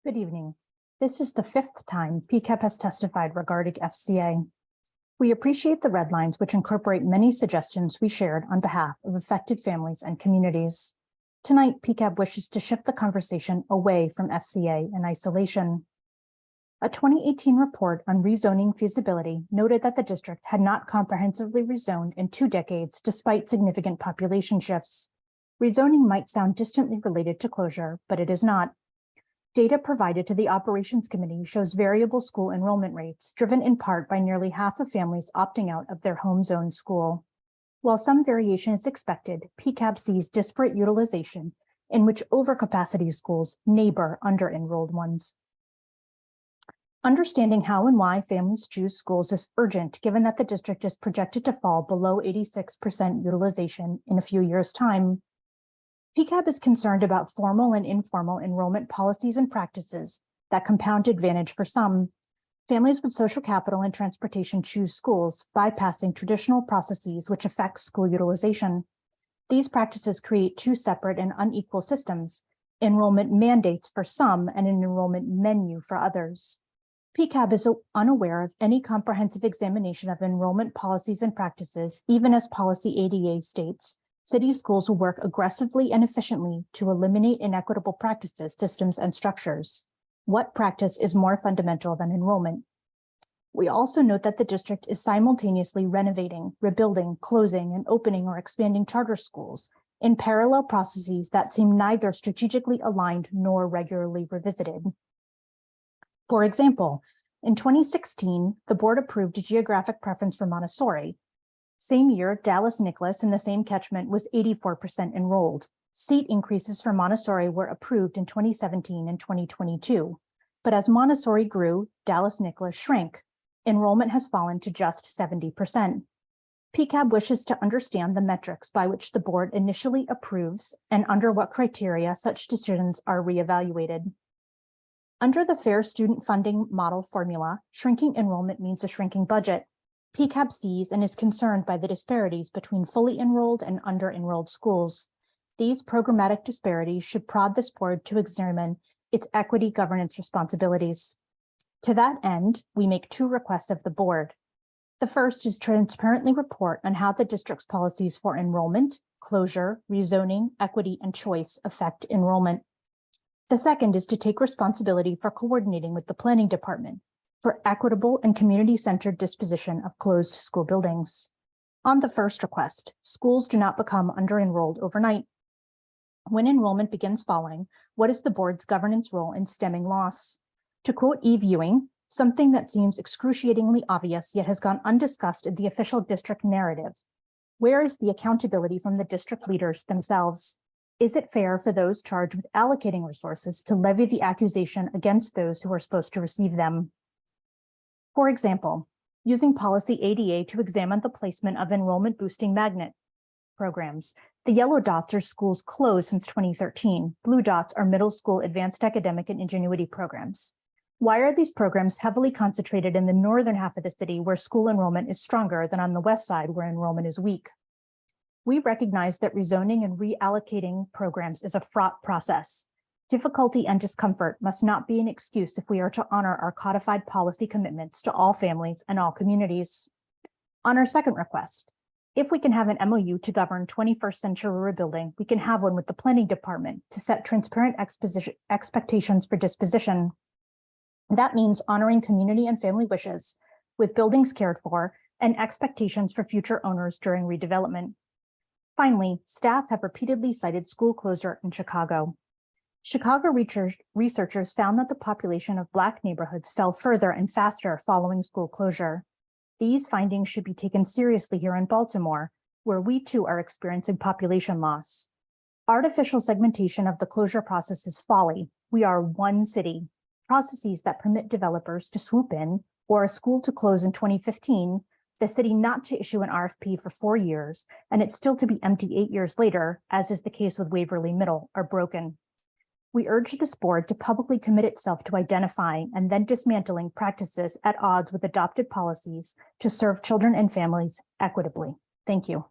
Good evening. This is the fifth time PCAB has testified regarding FCA. We appreciate the red lines, which incorporate many suggestions we shared on behalf of affected families and communities. Tonight, PCAB wishes to shift the conversation away from FCA in isolation. A 2018 report on rezoning feasibility noted that the district had not comprehensively rezoned in 2 decades despite significant population shifts. Rezoning might sound distantly related to closure, but it is not. Data provided to the Operations Committee shows variable school enrollment rates, driven in part by nearly half of families opting out of their home zone school. While some variation is expected, PCAB sees disparate utilization in which overcapacity schools neighbor under-enrolled ones. Understanding how and why families choose schools is urgent, given that the district is projected to fall below 86% utilization in a few years' time. PCAB is concerned about formal and informal enrollment policies and practices that compound advantage for some. Families with social capital and transportation choose schools, bypassing traditional processes which affect school utilization. These practices create 2 separate and unequal systems: enrollment mandates for some and an enrollment menu for others. PCAB is unaware of any comprehensive examination of enrollment policies and practices, even as Policy ADA states. City schools will work aggressively and efficiently to eliminate inequitable practices, systems, and structures. What practice is more fundamental than enrollment? We also note that the district is simultaneously renovating, rebuilding, closing, and opening or expanding charter schools in parallel processes that seem neither strategically aligned nor regularly revisited. For example, in 2016, the board approved a geographic preference for Montessori. Same year, Dallas-Nicholas in the same catchment was 84% enrolled. Seat increases for Montessori were approved in 2017 and 2022. But as Montessori grew, Dallas-Nicholas shrank. Enrollment has fallen to just 70%. PCAB wishes to understand the metrics by which the board initially approves and under what criteria such decisions are reevaluated. Under the Fair Student Funding Model formula, shrinking enrollment means a shrinking budget. PCAB sees and is concerned by the disparities between fully enrolled and under-enrolled schools. These programmatic disparities should prod this board to examine its equity governance responsibilities. To that end, we make 2 requests of the board. The first is transparently report on how the district's policies for enrollment, closure, rezoning, equity, and choice affect enrollment. The second is to take responsibility for coordinating with the planning department for equitable and community-centered disposition of closed school buildings. On the first request, schools do not become under-enrolled overnight. When enrollment begins falling, what is the board's governance role in stemming loss? To quote Eve Ewing, something that seems excruciatingly obvious yet has gone undiscussed in the official district narrative. Where is the accountability from the district leaders themselves? Is it fair for those charged with allocating resources to levy the accusation against those who are supposed to receive them? For example, using Policy ADA to examine the placement of enrollment boosting magnet programs. The yellow dots are schools closed since 2013. Blue dots are middle school advanced academic and ingenuity programs. Why are these programs heavily concentrated in the northern half of the city where school enrollment is stronger than on the west side where enrollment is weak? We recognize that rezoning and reallocating programs is a fraught process. Difficulty and discomfort must not be an excuse if we are to honor our codified policy commitments to all families and all communities. On our second request, if we can have an MOU to govern 21st century rebuilding, we can have one with the planning department to set transparent expectations for disposition. That means honoring community and family wishes with buildings cared for and expectations for future owners during redevelopment. Finally, staff have repeatedly cited school closure in Chicago. Chicago researchers found that the population of Black neighborhoods fell further and faster following school closure. These findings should be taken seriously here in Baltimore, where we too are experiencing population loss. Artificial segmentation of the closure process is folly. We are one city. Processes that permit developers to swoop in, or a school to close in 2015, the city not to issue an RFP for 4 years, and it's still to be empty 8 years later, as is the case with Waverly Middle, are broken. We urge this board to publicly commit itself to identifying and then dismantling practices at odds with adopted policies to serve children and families equitably. Thank you.